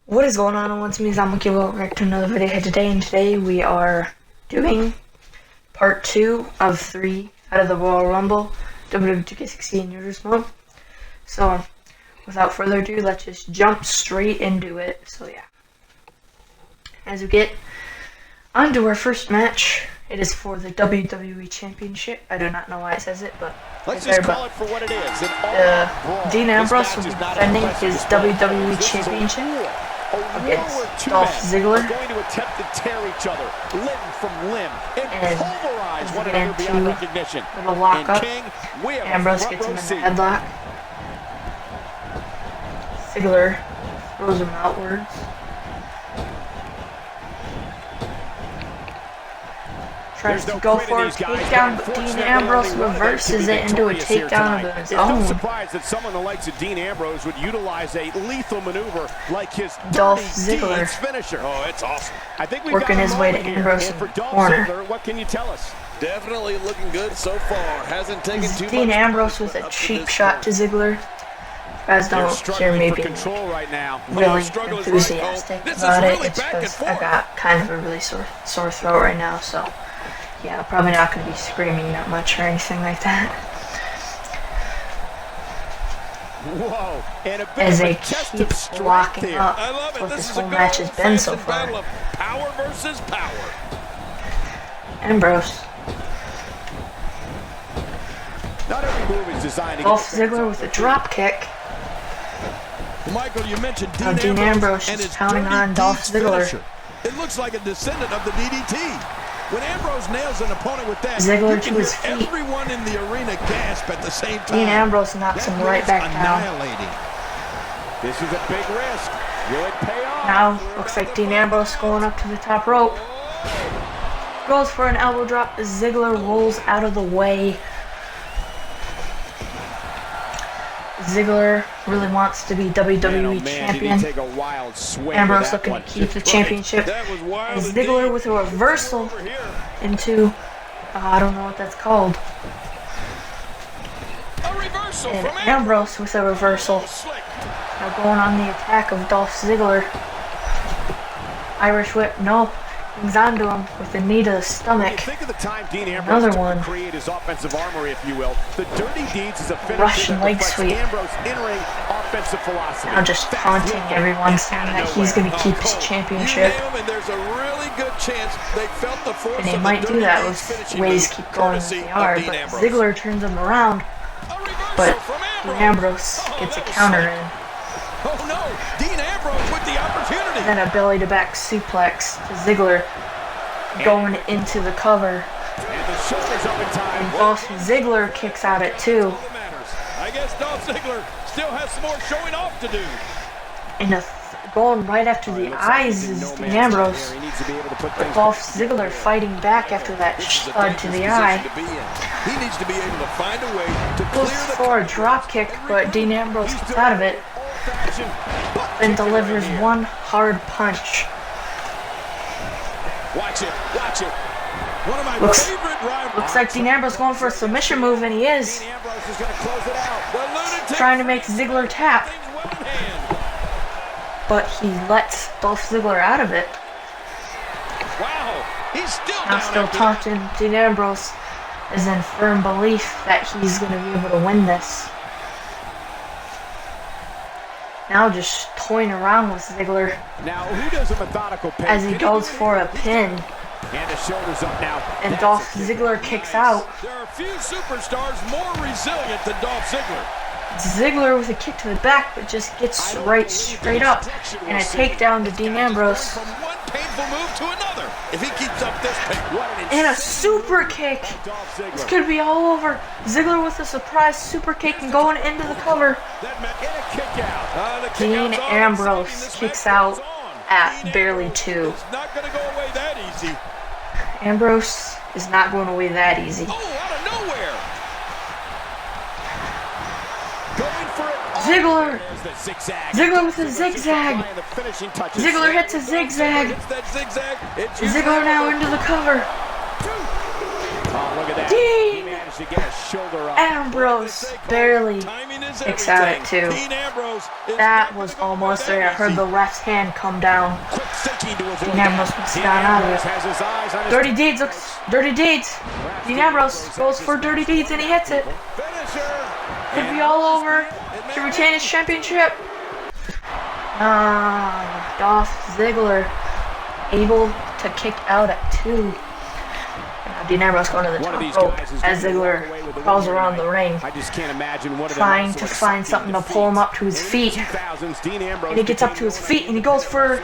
What is going on? Once me, I'm looking back to another video here today, and today we are doing part 2 of 3 out of the Royal Rumble WWE 2K16 Univers mode. So, without further ado, let's just jump straight into it. So yeah, as we get onto our first match, it is for the WWE Championship. I do not know why it says it, but let's just call it for what it is. Dean Ambrose will be defending his WWE Championship against Dolph Ziggler. Going to attempt to tear each other limb from limb and pulverize one another into beyond recognition. Little lockup. King, Ambrose gets him in the headlock. Ziggler throws him outwards. Tries to go for a takedown, but Dean Ambrose reverses it into a takedown of his own. It's no surprise that someone the likes of Dean Ambrose would utilize a lethal maneuver like his Dolph Ziggler finisher. Oh, it's awesome. I think we've working got his way to Ambrose in the corner. Ziggler, what can you tell us? Definitely looking good so far. Hasn't taken too much. Dean Ambrose with a cheap shot to Ziggler. You guys don't hear me being really enthusiastic about it. It's because I got kind of a really sore throat right now, so yeah, I'm probably not going to be screaming that much or anything like that. Whoa, and as they keep blocking up what this whole match has been so far. Power versus power. Ambrose. Not every move is designed to Dolph Ziggler with a drop kick. Michael, you mentioned Dean Ambrose is pounding on Dolph Ziggler. It looks like a descendant of the DDT. When Ambrose nails an opponent with that, Ziggler to his feet. Everyone in the arena gasp at the same time. Dean Ambrose knocks him right back down. This is a big risk. Will it pay off? Now, looks like Dean Ambrose going up to the top rope. Goes for an elbow drop. Ziggler rolls out of the way. Ziggler really wants to be WWE champion. Ambrose looking to keep the championship. And Ziggler with a reversal into, I don't know what that's called. And Ambrose with a reversal. Now going on the attack of Dolph Ziggler. Irish whip, no. He's onto him with a knee to the stomach. Think of the time Dean Another one. Create his offensive armor, if you will. The dirty deeds is a Russian leg sweep. Ambrose in-ring offensive philosophy. Now just taunting everyone, saying that he's going to keep his championship. And there's a really good chance they felt the force. And they might do that with ways keep going as they are, but Ziggler turns him around. But Dean Ambrose gets a counter in. Oh no! Dean Ambrose with the opportunity. Then a belly-to-back suplex to Ziggler, going into the cover. And Dolph Ziggler kicks out at 2. I guess Dolph Ziggler still has some more showing off to do. And going right after the eyes is Dean Ambrose. But Dolph Ziggler fighting back after that thud to the eye. He needs to be able to find a way to goes for a drop kick, but Dean Ambrose gets out of it and delivers one hard punch. Watch it, watch it. One of my favorite rivals. Looks like Dean Ambrose going for a submission move, and he is. Trying to make Ziggler tap. But he lets Dolph Ziggler out of it. Wow, he's still taunting Dean Ambrose is in firm belief that he's going to be able to win this. Now just toying around with Ziggler as he goes for a pin. And the shoulders up now. And Dolph Ziggler kicks out. There are few superstars more resilient than Dolph Ziggler. Ziggler with a kick to the back, but just gets right straight up. And a takedown to Dean Ambrose. From one painful move to another. If he keeps up this pace. And a super kick. This could be all over. Ziggler with a surprise super kick and going into the cover. Dean Ambrose kicks out at barely 2. Ambrose is not going away that easy. Oh, out of nowhere. Ziggler with a zigzag. Ziggler hits a zigzag. Ziggler now into the cover. Dean Ambrose barely is kicks out at everything. 2. Dean Ambrose is That never was gonna almost go there. I that heard easy. the ref's hand come down. Quick thinking to avoid Dean Ambrose that. gets Dean down out of Ambrose it. has his eyes on his Dirty Deeds looks. Dirty Deeds. Dean Ambrose goes for Dirty Deeds and he hits it. Finisher. Could be all over to retain his championship. Dolph Ziggler able to kick out at 2. Now Dean Ambrose going to the One of top these rope guys is as gonna walk Ziggler away with the crawls win around tonight. the ring, I just can't imagine one of them trying also to find something to pull him up to his feet. And he gets up to his feet and he goes for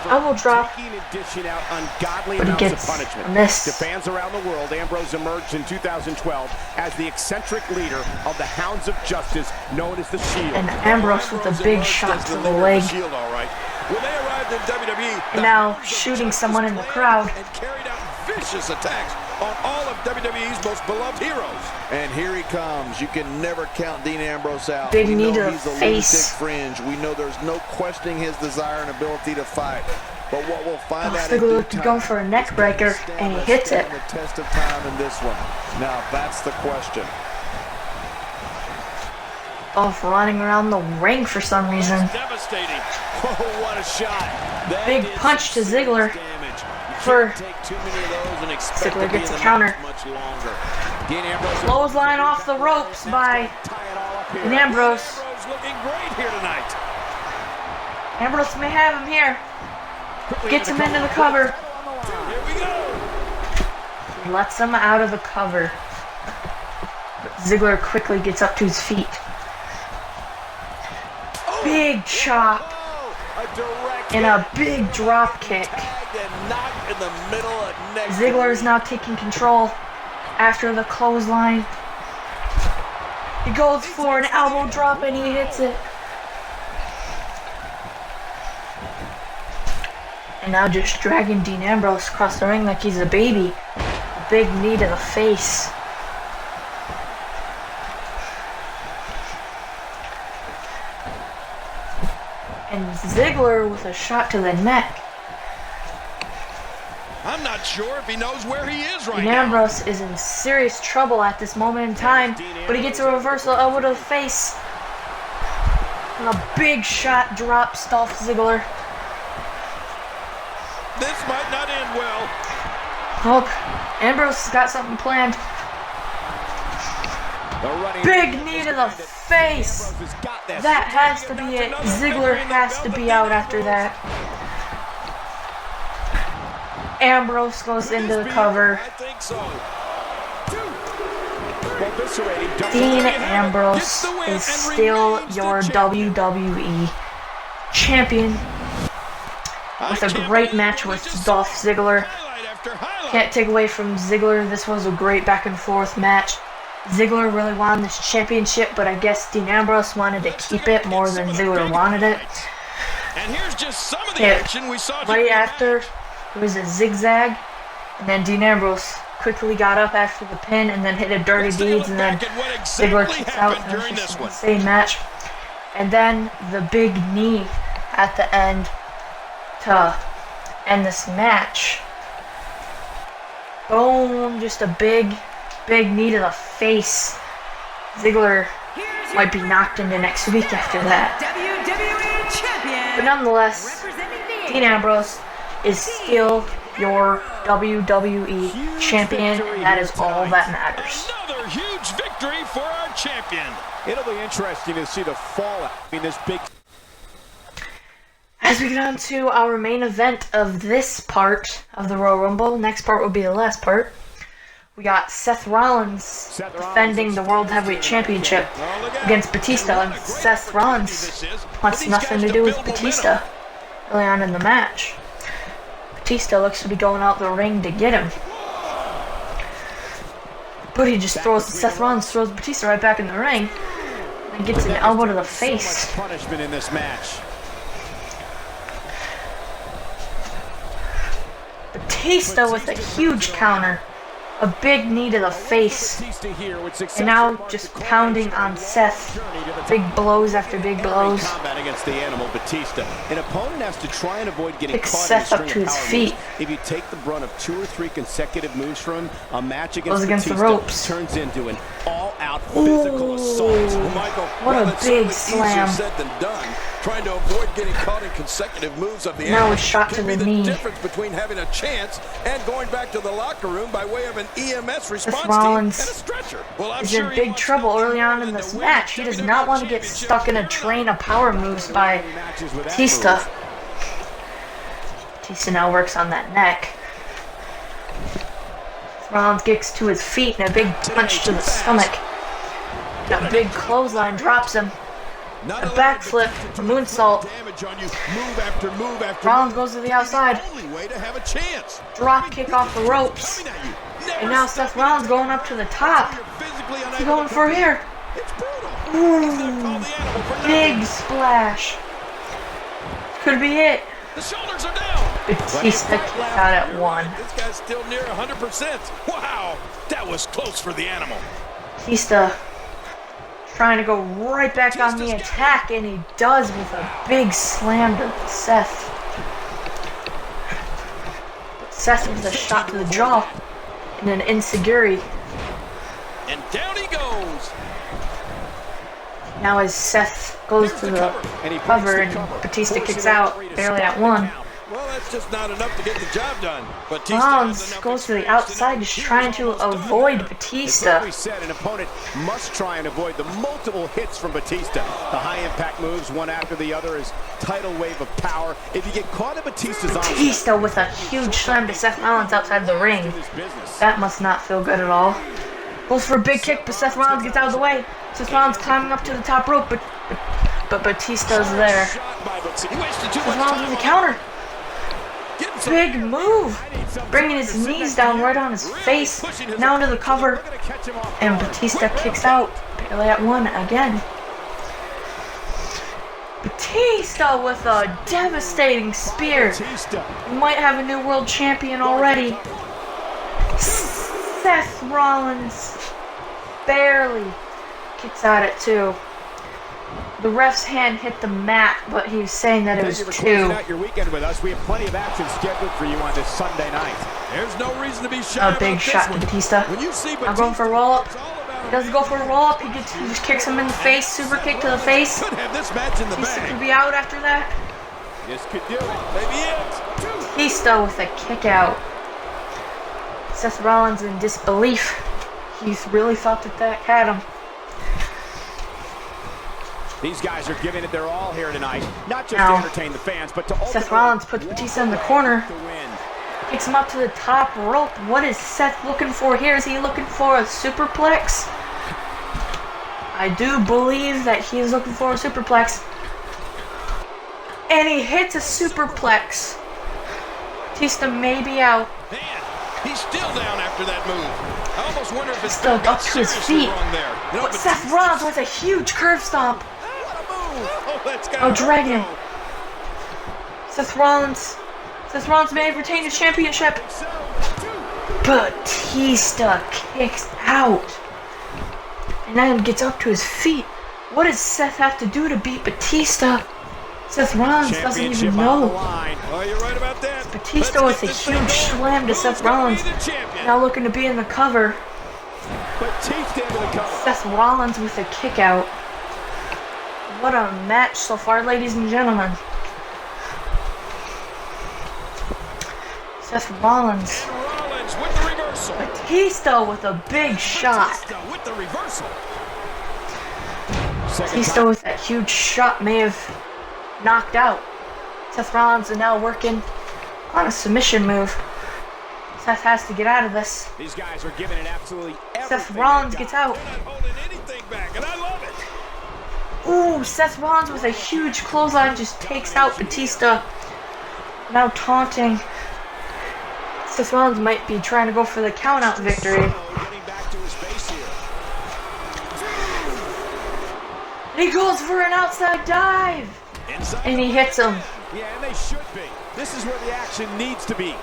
elbow drop, but he gets a miss. To fans around the world, Ambrose emerged in 2012 as the eccentric leader of the Hounds of Justice, known as the Shield. And Ambrose with a big shot to the leg. Shield, all right. When they arrived in WWE, And now shooting someone in the crowd. and carried out vicious attacks on all of WWE's most beloved heroes. And here he comes. You can never count Dean Ambrose out. Big We knee know to the he's a face. lunatic fringe. We know there's no questioning his desire and ability to fight. But what we'll find Dolph out in Ziggler due looked to time, go for a neck breaker and he hits it. stand the test of time in this one. Now that's the question. Dolph running around the ring for some reason. Devastating. Oh, what a shot. That Big did punch to some Ziggler damage. You for can't take too many of those and expect Ziggler to be gets in a the counter. match much longer. Dean Ambrose Clothesline off the ropes by tie it all up here. Dean Ambrose. Ambrose looking great here tonight. Ambrose may have him here. Gets him into the cover. Here we go. He lets him out of the cover. But Ziggler quickly gets up to his feet. Big chop Oh, a direct and a big drop kick. tag and knocked in the middle of neck. Ziggler is now taking control after the clothesline. He goes for an elbow drop and he hits it. And now just dragging Dean Ambrose across the ring like he's a baby. A big knee to the face. And Ziggler with a shot to the neck. I'm not sure if he knows where he is right Dean now. Ambrose is in serious trouble at this moment in time, but he gets a reversal elbow to the face. And a big shot drops Dolph Ziggler. This might not end well. Look, Ambrose has got something planned. Big knee to the face. That has to be it. Ziggler has to be out after that. Ambrose goes into the cover. I think so. Dean Ambrose is still your WWE champion with a great match with Dolph Ziggler. Can't take away from Ziggler, this was a great back and forth match. Ziggler really wanted this championship, but I guess Dean Ambrose wanted to keep it more than Ziggler wanted it. And here's just some of the Yeah, action we saw. right after, it was a zigzag, and then Dean Ambrose quickly got up after the pin and then hit a Dirty Deeds, and then Ziggler kicks out, and it was just an insane match. And then the big knee at the end to end this match. Boom, just a big knee to the face. Ziggler might be knocked into next week after that. WWE Champion. But nonetheless, Dean Ambrose is still your WWE Champion, and that is all that matters. Another huge victory for our champion. It'll be interesting to see the fallout. I mean, this big. As we get on to our main event of this part of the Royal Rumble, next part will be the last part. We got Seth Rollins defending the World Heavyweight Championship against Batista, and Seth Rollins wants nothing to do with Batista early on in the match. Batista looks to be going out the ring to get him. But he just throws, Seth Rollins throws Batista right back in the ring and gets an elbow to the face. Punishment in this match. Batista with a huge counter. A big knee to the face. And now just pounding on Seth. Big blows after big blows. Combat against the animal Batista. An opponent has to try and avoid getting Picks caught Seth in a up string to of his power feet. moves. If you take the brunt of 2 or 3 consecutive moves from him, a match Goes against the Batista ropes. turns into an all-out physical assault. Ooh, Michael, what a well, it's big certainly slam. easier said than done. Trying to avoid getting caught in consecutive moves of the Now animal a shot to can be the the knee. difference between having a chance and going back to the locker room by way of an EMS response team and a Rollins stretcher. Well, I'm is sure in he big wants trouble nothing early more on than in to this win match. the He does WWE not want to get Championship stuck in a here train tonight. of power moves by Batista. Batista now works on that neck. Rollins gets to his feet and a big punch to the stomach. And a big clothesline drops him. A backflip, a moonsault. Rollins goes to the outside. Drop kick off the ropes. And now Seth Rollins going up to the top. What's he going for here? Ooh, big splash. Could be it. The shoulders are down. Batista kicks out at 1. This guy's still near 100%. Wow, that was close for the animal. Batista trying to go right back on the attack, and he does with a big slam to Seth. But Seth with a shot to the jaw and an enziguri. And down he goes. Now as Seth goes to the cover and Batista kicks out, barely at 1. Well, that's just not enough to get the job done. Batista Rollins goes to the outside, just trying to avoid Batista. Like we said, an opponent must try and avoid the multiple hits from Batista. The high-impact moves, one after the other, is tidal wave of power. If you get caught in Batista's arms, Batista with a huge slam to Seth Rollins outside the ring. That must not feel good at all. Goes for a big kick, but Seth Rollins gets out of the way. Seth Rollins climbing up to the top rope, but Batista's there. Seth Rollins with a counter. Big move. Bringing his knees down right on his face. Now into the cover. And Batista kicks out. Barely at 1 again. Batista with a devastating spear. We might have a new world champion already. Seth Rollins barely kicks out at 2. The ref's hand hit the mat, but he was saying that it was 2. Out your weekend with us. We have plenty of action scheduled for you on this Sunday night. There's no reason to be shy. A big shot to Batista. When you see I'm going for a roll-up. He doesn't go for a roll-up. He just kicks him in the face. Super kick to the face. could have this match in the Batista bag. could be out after that. This could do it. Maybe it. Batista with a kick out. Seth Rollins in disbelief. He really thought that had him. These guys are giving it their all here tonight. Not just Now, to entertain the fans, but to Seth Rollins puts Batista in the corner. to win. Kicks him up to the top rope. What is Seth looking for here? Is he looking for a superplex? I do believe that he is looking for a superplex. And he hits a superplex. Batista may be out. Man, he's still down after that move. I almost wonder if it's Still up to his feet. wrong there. You know, But Seth Rollins with a huge curve stomp. What a move. Oh, that's got Oh, dragon. Seth Rollins may have retained his championship. Batista kicks out. And then gets up to his feet. What does Seth have to do to beat Batista? Seth Rollins doesn't even On the know. line. Oh, you're right about that. Batista with a huge slam to Seth Rollins. Now looking to be in the cover. Batista into the cover. Seth Rollins with a kick out. What a match so far, ladies and gentlemen. Seth Rollins. And Rollins with the reversal. Batista with a big shot. Batista with the reversal. Batista with that huge shot may have knocked out. Seth Rollins is now working on a submission move. Seth has to get out of this. These guys are giving it absolutely everything. Seth Rollins they've gets got. out. They're not holding anything back, and I love it. Ooh, Seth Rollins with a huge clothesline just takes out Batista. Now taunting. Seth Rollins might be trying to go for the count-out victory. Getting back to his base here. And he goes for an outside dive. And he hits him. Yeah, and they should be. This is where the action needs to be.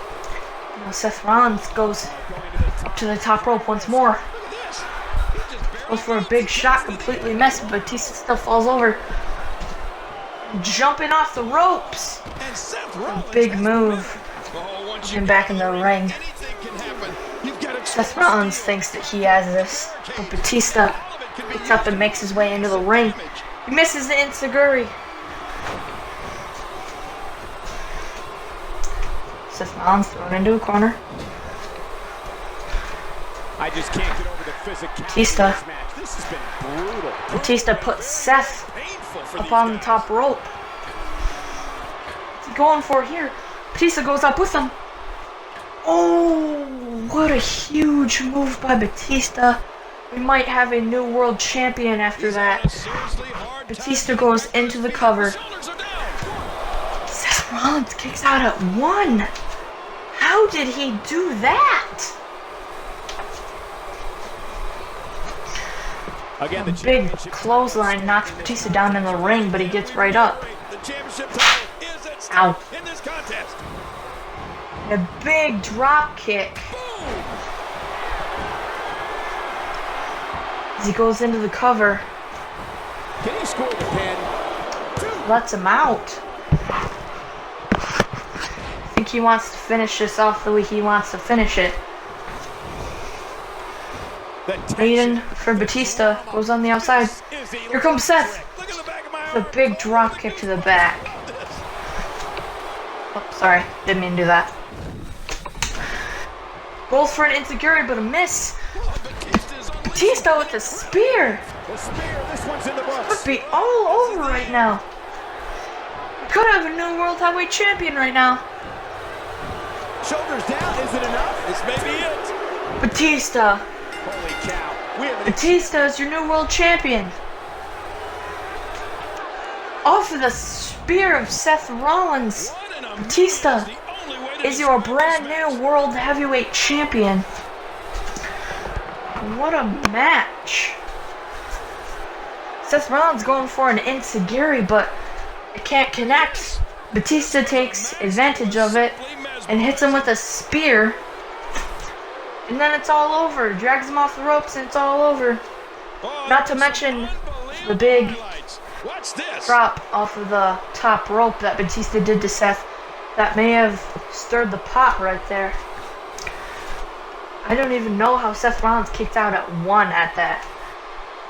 Now Seth Rollins goes Up to the top rope once more. Goes for a big shot, completely missed, but Batista still falls over. Jumping off the ropes. A big move. And back in the ring. Seth Rollins thinks that he has this, but Batista gets up and makes his way into the ring. He misses the enziguri. Seth Rollins thrown into a corner. I just can't get over the physicality Batista. of this match. This has been brutal. Batista puts Seth Painful for up these on the guys. top rope. What's he going for here? Batista goes up with him. Oh, what a huge move by Batista. We might have a new world champion after that. Batista goes into the cover. Seth Rollins kicks out at 1. How did he do that? Again, A the big championship clothesline knocks Batista down in the ring, but he gets right up. The championship title is at stake Ow. in this contest. A big drop kick. As he goes into the cover, Can he score the pin? lets him out. I think he wants to finish this off the way he wants to finish it. The Aiden for Batista goes on the outside. Here comes Seth. Look at the back of my The big drop kick to the back. Oh, sorry. Didn't mean to do that. Goes for an enziguri, but a miss. Batista with a spear. The spear, this one's in the Would books. be all over right now. We could have a new World Heavyweight Champion right now. Shoulders down, is it enough? This may be it. Batista. Holy cow. We have an Batista is your new World Champion. Off of the spear of Seth Rollins, What an amazing- Batista the only way to is your describe brand this match. new World Heavyweight Champion. What a match. Seth Rollins going for an enziguri, but it can't connect. Batista takes advantage of it and hits him with a spear. And then it's all over. Drags him off the ropes and it's all over. Oh, Not to some mention unbelievable the big highlights. Watch this. drop off of the top rope that Batista did to Seth. That may have stirred the pot right there. I don't even know how Seth Rollins kicked out at 1 at that.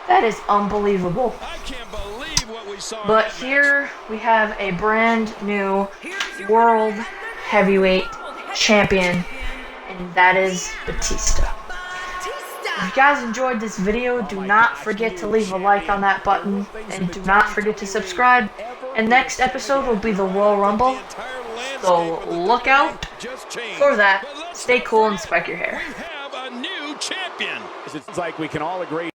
That is unbelievable. I can't believe what we saw. But in that here we have a brand new World Heavyweight Champion, and that is Batista. If you guys enjoyed this video, do not forget to leave a like on that button, and do not forget to subscribe. And next episode will be the Royal Rumble, so look out for that. Stay cool and spike your hair. We have a new champion. It's like we can all agree